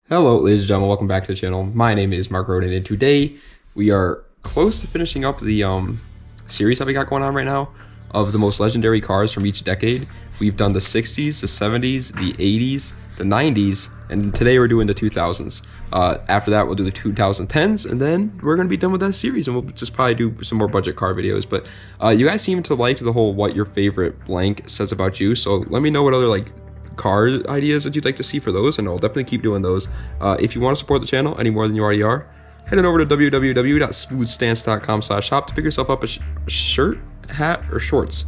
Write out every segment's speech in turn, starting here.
Hello ladies and gentlemen, welcome back to the channel. My name is Mark Roden, and today we are close to finishing up the series that we got going on right now of the most legendary cars from each decade. We've done the 60s, the 70s, the 80s, the 90s, and today we're doing the 2000s. After that we'll do the 2010s, and then we're going to be done with that series, and we'll just probably do some more budget car videos. But you guys seem to like the whole what your favorite blank says about you, so let me know what other car ideas that you'd like to see for those, and I'll definitely keep doing those. If you want to support the channel any more than you already are, head on over to www.smoothstance.com/shop to pick yourself up a shirt, hat, or shorts.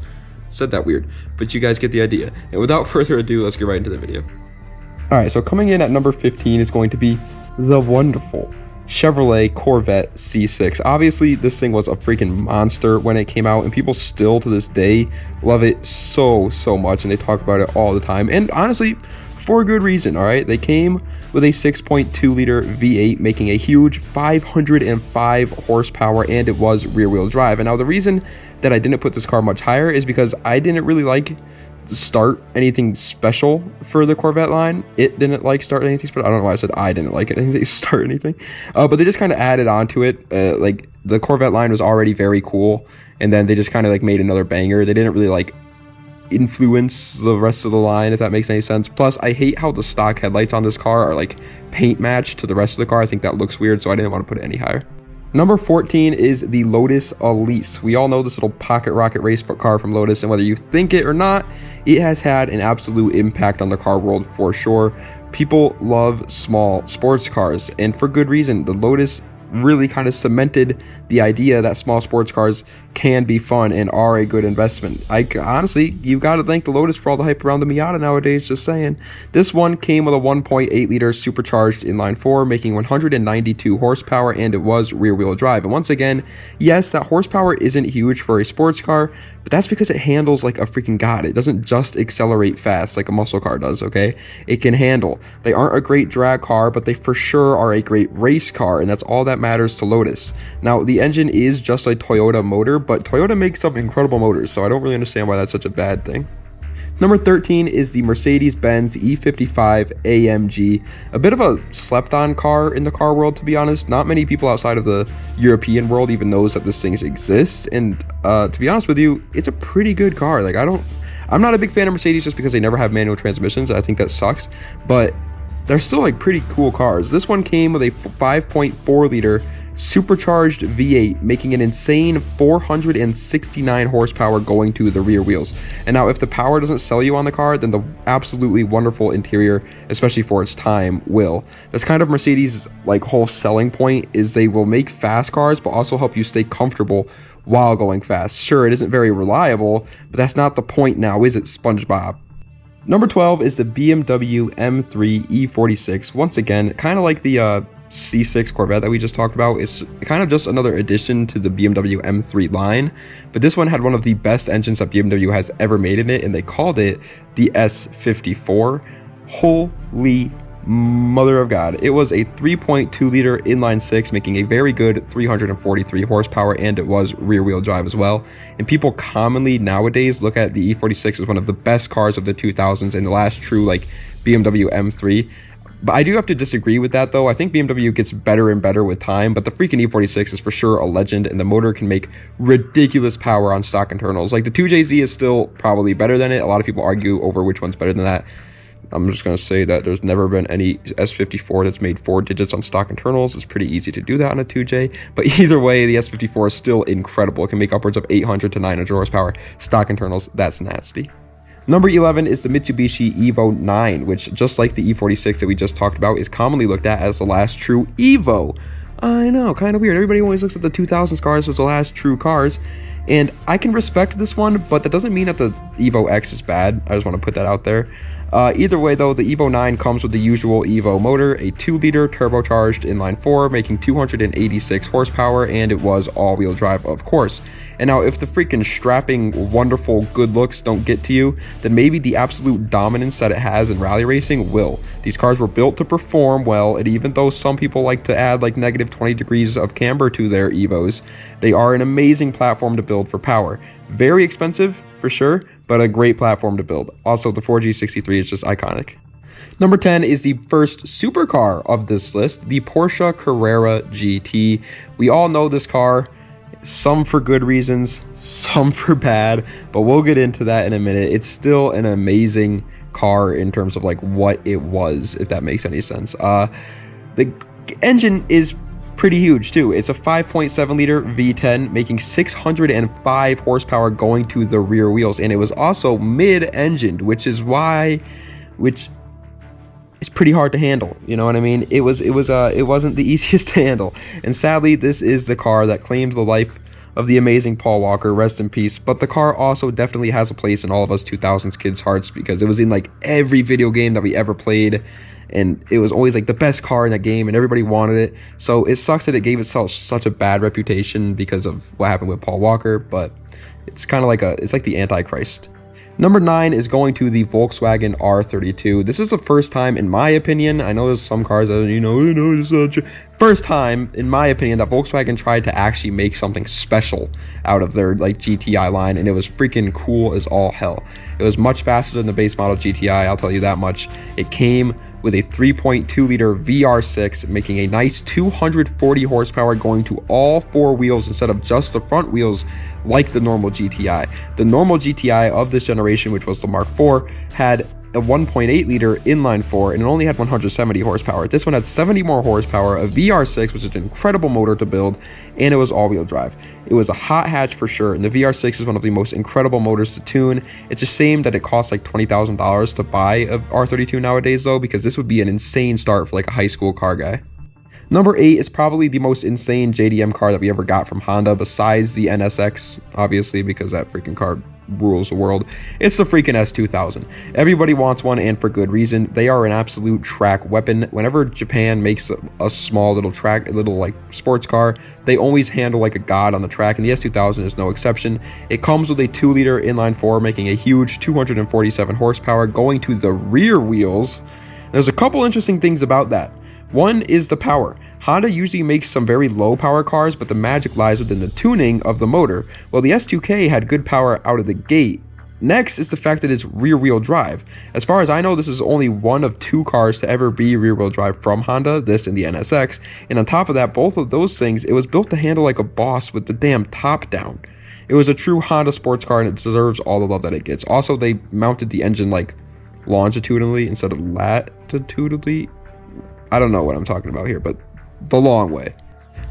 Said that weird, but you guys get the idea. And without further ado, let's get right into the video. Alright, so coming in at number 15 is going to be the wonderful Chevrolet Corvette C6. Obviously, this thing was a freaking monster when it came out, and people still to this day love it so much, and they talk about it all the time, and honestly, for a good reason. All right, they came with a 6.2 liter V8 making a huge 505 horsepower, and it was rear wheel drive. And now the reason that I didn't put this car much higher is because I didn't really like start anything special for the Corvette line. It didn't like start anything special. I don't know why I said I didn't like it. I didn't start anything, but they just kind of added on to it. Like the Corvette line was already very cool, and then they just kind of like made another banger. They didn't really like influence the rest of the line, if that makes any sense. Plus, I hate how the stock headlights on this car are like paint matched to the rest of the car. I think that looks weird, so I didn't want to put it any higher. Number 14 is the Lotus Elise. We all know this little pocket rocket race car from Lotus, and whether you think it or not, it has had an absolute impact on the car world for sure. People love small sports cars, and for good reason. The Lotus really kind of cemented the idea that small sports cars can be fun and are a good investment. Honestly, you've got to thank the Lotus for all the hype around the Miata nowadays, just saying. This one came with a 1.8 liter supercharged inline-4 making 192 horsepower, and it was rear wheel drive. And once again, yes, that horsepower isn't huge for a sports car, but that's because it handles like a freaking god. It doesn't just accelerate fast like a muscle car does, okay? It can handle. They aren't a great drag car, but they for sure are a great race car, and that's all that matters to Lotus. Now, the engine is just a Toyota motor, but Toyota makes some incredible motors, so I don't really understand why that's such a bad thing. Number 13 is the Mercedes-Benz E55 AMG. A bit of a slept-on car in the car world, to be honest. Not many people outside of the European world even knows that this thing exists, and to be honest with you, it's a pretty good car. Like, I'm not a big fan of Mercedes just because they never have manual transmissions, and I think that sucks, but they're still like pretty cool cars. This one came with a 5.4 liter supercharged V8 making an insane 469 horsepower going to the rear wheels. And now if the power doesn't sell you on the car, then the absolutely wonderful interior, especially for its time, will. That's kind of Mercedes' like whole selling point, is they will make fast cars but also help you stay comfortable while going fast. Sure, it isn't very reliable, but that's not the point now, is it, SpongeBob? Number 12 is the BMW M3 E46. Once again, kind of like the C6 Corvette that we just talked about, it's kind of just another addition to the BMW M3 line, but this one had one of the best engines that BMW has ever made in it, and they called it the S54. Holy mother of God. It was a 3.2 liter inline-6 making a very good 343 horsepower, and it was rear wheel drive as well. And people commonly nowadays look at the E46 as one of the best cars of the 2000s and the last true like BMW M3. But I do have to disagree with that, though. I think BMW gets better and better with time, but the freaking E46 is for sure a legend, and the motor can make ridiculous power on stock internals. Like, the 2JZ is still probably better than it. A lot of people argue over which one's better than that. I'm just going to say that there's never been any S54 that's made 4 digits on stock internals. It's pretty easy to do that on a 2J. But either way, the S54 is still incredible. It can make upwards of 800 to 900 horsepower. Stock internals, that's nasty. Number 11 is the Mitsubishi Evo 9, which, just like the E46 that we just talked about, is commonly looked at as the last true Evo. I know, kind of weird. Everybody always looks at the 2000s cars as the last true cars, and I can respect this one, but that doesn't mean that the Evo X is bad. I just want to put that out there. Either way, though, the Evo 9 comes with the usual Evo motor, a 2-liter turbocharged inline-4, making 286 horsepower, and it was all-wheel drive, of course. And now, if the freaking strapping, wonderful good looks don't get to you, then maybe the absolute dominance that it has in rally racing will. These cars were built to perform well, and even though some people like to add like negative 20 degrees of camber to their Evos, they are an amazing platform to build for power. Very expensive, for sure, but a great platform to build. Also, the 4G63 is just iconic. Number 10 is the first supercar of this list, the Porsche Carrera GT. We all know this car, some for good reasons, some for bad, but we'll get into that in a minute. It's still an amazing car in terms of like what it was, if that makes any sense. The engine is pretty huge too. It's a 5.7 liter V10 making 605 horsepower going to the rear wheels, and it was also mid-engined, which is pretty hard to handle, you know what I mean? It wasn't the easiest to handle, and sadly this is the car that claimed the life of the amazing Paul Walker, rest in peace. But the car also definitely has a place in all of us 2000s kids' hearts, because it was in like every video game that we ever played, and it was always like the best car in that game, and everybody wanted it. So it sucks that it gave itself such a bad reputation because of what happened with Paul Walker, but it's kind of like it's like the Antichrist. Number 9 is going to the Volkswagen R32. This is the first time, in my opinion, I know there's some cars that, first time, in my opinion, that Volkswagen tried to actually make something special out of their like GTI line, and it was freaking cool as all hell. It was much faster than the base model GTI, I'll tell you that much. It came with a 3.2 liter VR6, making a nice 240 horsepower going to all four wheels instead of just the front wheels like the normal GTI. The normal GTI of this generation, which was the Mark IV, had a 1.8 liter inline 4, and it only had 170 horsepower. This one had 70 more horsepower, a VR6, which is an incredible motor to build, and it was all-wheel drive. It was a hot hatch for sure, and the VR6 is one of the most incredible motors to tune. It's a shame that it costs like $20,000 to buy a R32 nowadays though, because this would be an insane start for like a high school car guy. Number 8 is probably the most insane JDM car that we ever got from Honda, besides the NSX, obviously, because that freaking car rules the world. It's the freaking S2000. Everybody wants one, and for good reason. They are an absolute track weapon. Whenever Japan makes a small little like sports car, they always handle like a god on the track, and the S2000 is no exception. It comes with a 2 liter inline 4, making a huge 247 horsepower going to the rear wheels. There's a couple interesting things about that. One is the power. Honda usually makes some very low power cars, but the magic lies within the tuning of the motor. Well, the S2K had good power out of the gate. Next is the fact that it's rear wheel drive. As far as I know, this is only one of 2 cars to ever be rear wheel drive from Honda, this and the NSX. And on top of that, both of those things, it was built to handle like a boss with the damn top down. It was a true Honda sports car, and it deserves all the love that it gets. Also, they mounted the engine like longitudinally instead of latitudinally. I don't know what I'm talking about here, but the long way.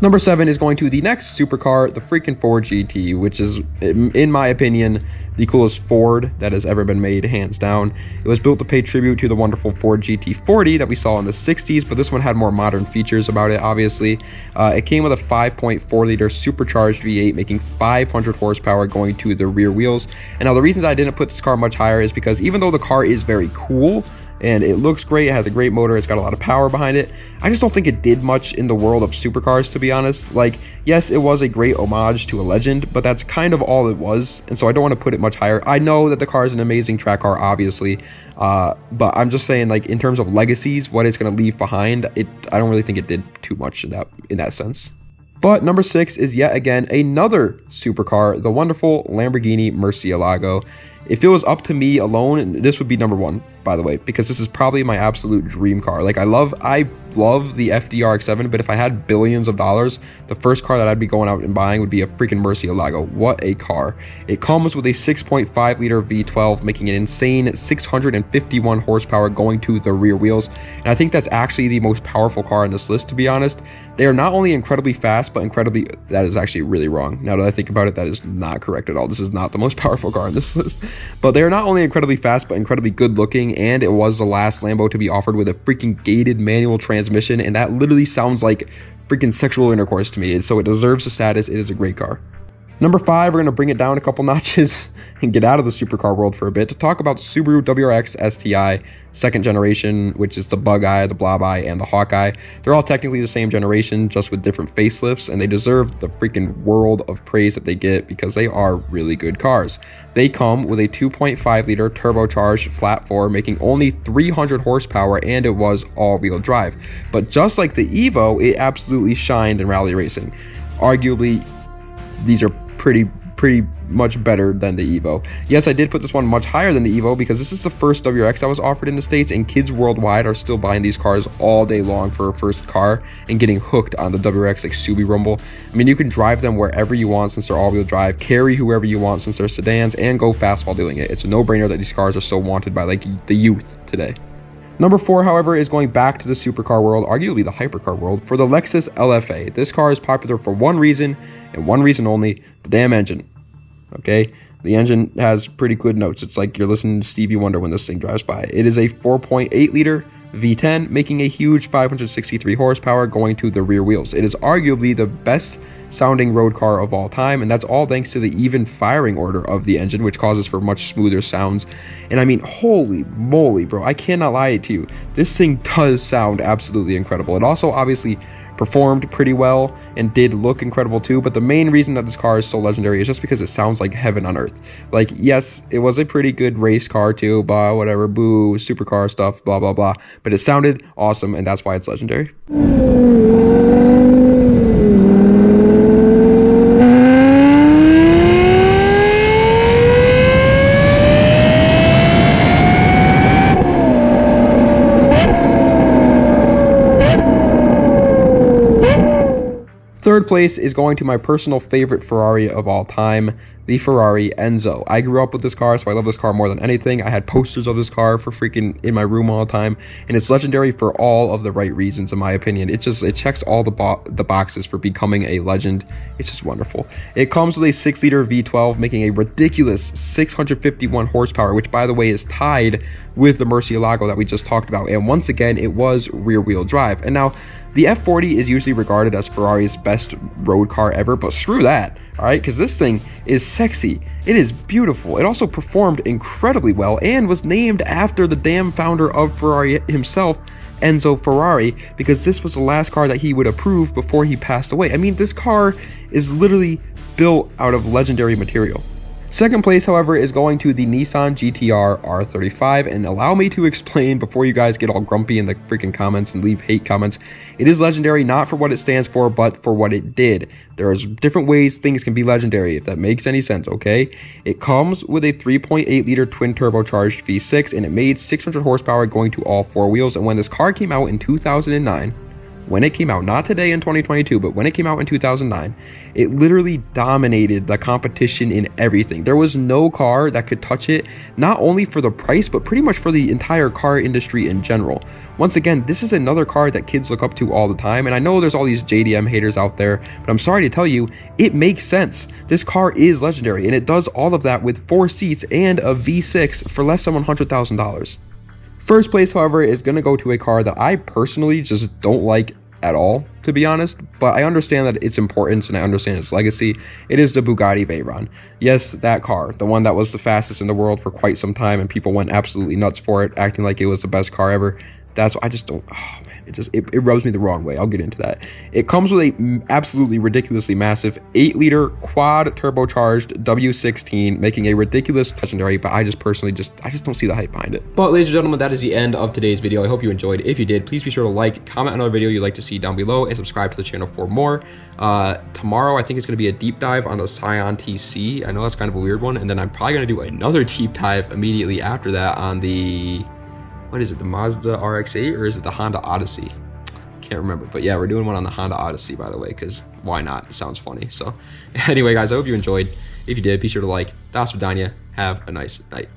Number 7 is going to the next supercar, the freaking Ford GT, which is, in my opinion, the coolest Ford that has ever been made, hands down. It was built to pay tribute to the wonderful Ford GT40 that we saw in the 60s, but this one had more modern features about it, obviously. It came with a 5.4 liter supercharged V8, making 500 horsepower going to the rear wheels. And now the reason that I didn't put this car much higher is because even though the car is very cool, and it looks great, it has a great motor, it's got a lot of power behind it, I just don't think it did much in the world of supercars, to be honest. Like, yes, it was a great homage to a legend, but that's kind of all it was, and so I don't want to put it much higher. I know that the car is an amazing track car, obviously, but I'm just saying, like, in terms of legacies, what it's going to leave behind, I don't really think it did too much in that sense. But number 6 is yet again another supercar, the wonderful Lamborghini Murcielago. If it was up to me alone, this would be number 1, by the way, because this is probably my absolute dream car. Like, I love the FDRX7, but if I had billions of dollars, the first car that I'd be going out and buying would be a freaking Murcielago. What a car. It comes with a 6.5 liter V12, making an insane 651 horsepower going to the rear wheels. And I think that's actually the most powerful car on this list, to be honest. They are not only incredibly fast, but that is actually really wrong. Now that I think about it, that is not correct at all. This is not the most powerful car on this list. But they are not only incredibly fast, but incredibly good looking, and it was the last Lambo to be offered with a freaking gated manual transmission, and that literally sounds like freaking sexual intercourse to me, and so it deserves the status. It is a great car. Number 5, we're going to bring it down a couple notches and get out of the supercar world for a bit to talk about the Subaru WRX STI, second generation, which is the Bug Eye, the Blob Eye, and the Hawk Eye. They're all technically the same generation, just with different facelifts, and they deserve the freaking world of praise that they get because they are really good cars. They come with a 2.5 liter turbocharged flat 4, making only 300 horsepower, and it was all-wheel drive. But just like the Evo, it absolutely shined in rally racing. Arguably, these are pretty pretty much better than the Evo. Yes, I did put this one much higher than the Evo because this is the first WRX that was offered in the States, and kids worldwide are still buying these cars all day long for a first car and getting hooked on the WRX like Subi Rumble. I mean, you can drive them wherever you want since they're all-wheel drive, carry whoever you want since they're sedans, and go fast while doing it. It's a no-brainer that these cars are so wanted by like the youth today. Number 4, however, is going back to the supercar world, arguably the hypercar world, for the Lexus LFA. This car is popular for one reason, and one reason only: the damn engine. Okay? The engine has pretty good notes. It's like you're listening to Stevie Wonder when this thing drives by. It is a 4.8 liter V10, making a huge 563 horsepower going to the rear wheels. It is arguably the best sounding road car of all time, and that's all thanks to the even firing order of the engine, which causes for much smoother sounds. And I mean, holy moly, bro, I cannot lie to you, this thing does sound absolutely incredible. It also obviously performed pretty well and did look incredible too, but the main reason that this car is so legendary is just because it sounds like heaven on earth. Like, yes, it was a pretty good race car too, blah, whatever, boo, supercar stuff, blah blah blah, but it sounded awesome, and that's why it's legendary. Third place is going to my personal favorite Ferrari of all time, the Ferrari Enzo. I grew up with this car, so I love this car more than anything. I had posters of this car for freaking in my room all the time, and it's legendary for all of the right reasons, in my opinion. It checks all the boxes for becoming a legend. It's just wonderful. It comes with a 6-liter V12, making a ridiculous 651 horsepower, which, by the way, is tied with the Murcielago that we just talked about. And once again, it was rear-wheel drive. And now, the F40 is usually regarded as Ferrari's best road car ever, but screw that, all right? Because this thing is sexy. It is beautiful. It also performed incredibly well and was named after the damn founder of Ferrari himself, Enzo Ferrari, because this was the last car that he would approve before he passed away. I mean, this car is literally built out of legendary material. Second place, however, is going to the Nissan GTR R35, and allow me to explain before you guys get all grumpy in the freaking comments and leave hate comments. It is legendary not for what it stands for, but for what it did. There's different ways things can be legendary, if that makes any sense, okay? It comes with a 3.8 liter twin turbocharged V6, and it made 600 horsepower going to all four wheels. And when this car came out in 2009, when it came out, not today in 2022, but when it came out in 2009, it literally dominated the competition in everything. There was no car that could touch it, not only for the price, but pretty much for the entire car industry in general. Once again, this is another car that kids look up to all the time, and I know there's all these JDM haters out there, but I'm sorry to tell you, it makes sense. This car is legendary, and it does all of that with 4 seats and a V6 for less than $100,000. First place, however, is going to go to a car that I personally just don't like at all, to be honest, but I understand that its importance and I understand its legacy. It is the Bugatti Veyron. Yes, that car, the one that was the fastest in the world for quite some time, and people went absolutely nuts for it, acting like it was the best car ever. That's what I just don't, oh man, it rubs me the wrong way. I'll get into that. It comes with a absolutely ridiculously massive 8-liter quad turbocharged W16, making a ridiculous legendary, but I just personally I just don't see the hype behind it. But ladies and gentlemen, that is the end of today's video. I hope you enjoyed. If you did, please be sure to like, comment on another video you'd like to see down below, and subscribe to the channel for more. Tomorrow I think it's going to be a deep dive on the Scion TC. I know that's kind of a weird one, and then I'm probably going to do another deep dive immediately after that on the, what is it, the Mazda RX-8, or is it the Honda Odyssey? Can't remember, but yeah, we're doing one on the Honda Odyssey, by the way, because why not? It sounds funny. So anyway, guys, I hope you enjoyed. If you did, be sure to like. Das Vidania. Have a nice night.